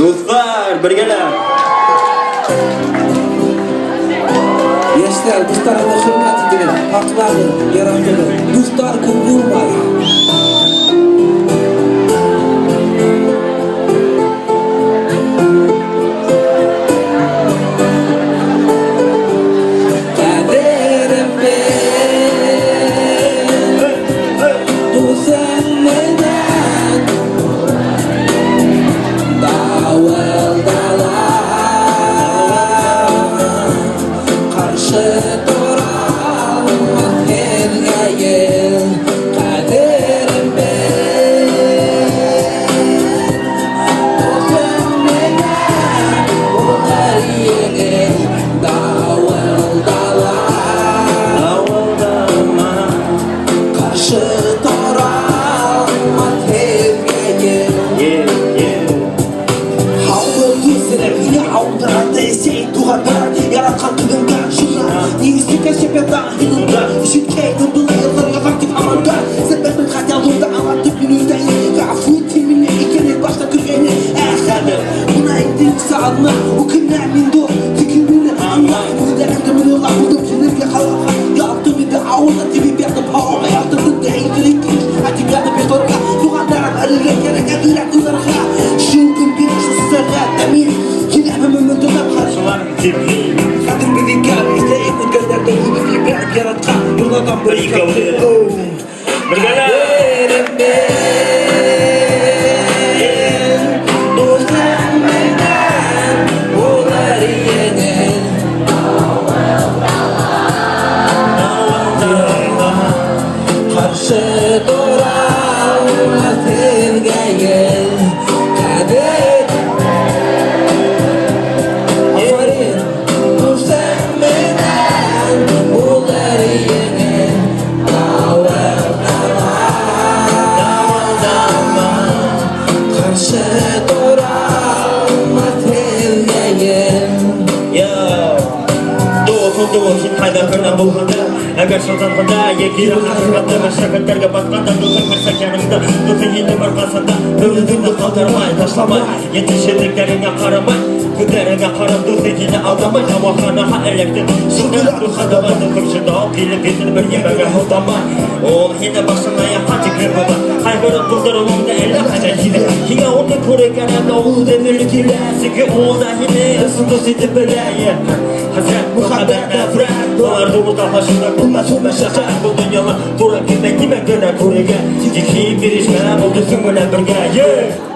Dostlar, birgeler. Gençler, dostlarına hürmet edin, hakları, yaratılı, dostlar kundurmayın. Yaratkan kılın karşına Neyisi keşfet dahilinde Şirkey durduğuna yıllarına vakit amanda Sebebin hatalında anlattık günündeyiz Gafur timini ikerek başta kürgeni Ehadi Buna ettiğin sağlığına O kınnemin dur Fikirmini anla Bu da endemini Allah buldum Sinir yakalaka Yaptım bir de ağırda TV bir adım Ağırda yaptırdım da eğitirik Hadi geldi bir torka Duhanlarım arıya gerek edilen ızarıka Şu gün bir şu sırra Demir Yine hemen dönem karşılar Timli Kadir bir vikar İşte ekut gözler dolu bir bir yaratkan Yoldan bir kavli Birgeler. Doğusun haydatlarına bulganda Eğer sozanğında Yekiri hakikatta Meşakatlarga batkanda Dostlar meşak yanımda Dostlar yeni markasında Öldürdüğünü kaldırmay Taşlamay Yetişirdiklerine karamay Kuderine karam dostlar yine aldamay Havakana ha elektin Şunlar duhada vardı Kırşıda Kilip getir bir yemeğe hudamay Oğul yine başına yapatı kırmama Hayvanın dostlar olumda elle kadar yine Yine onu kurekarada Oğul demirlik ile Siki oğulda yine Isındı siti belaya Hazret muhabbet nefret Doğardığımızda başında bulmasın meşaşa Bu dünyalı Dura kime göre kurege Dikiyim bir işme Oldu sümüne birge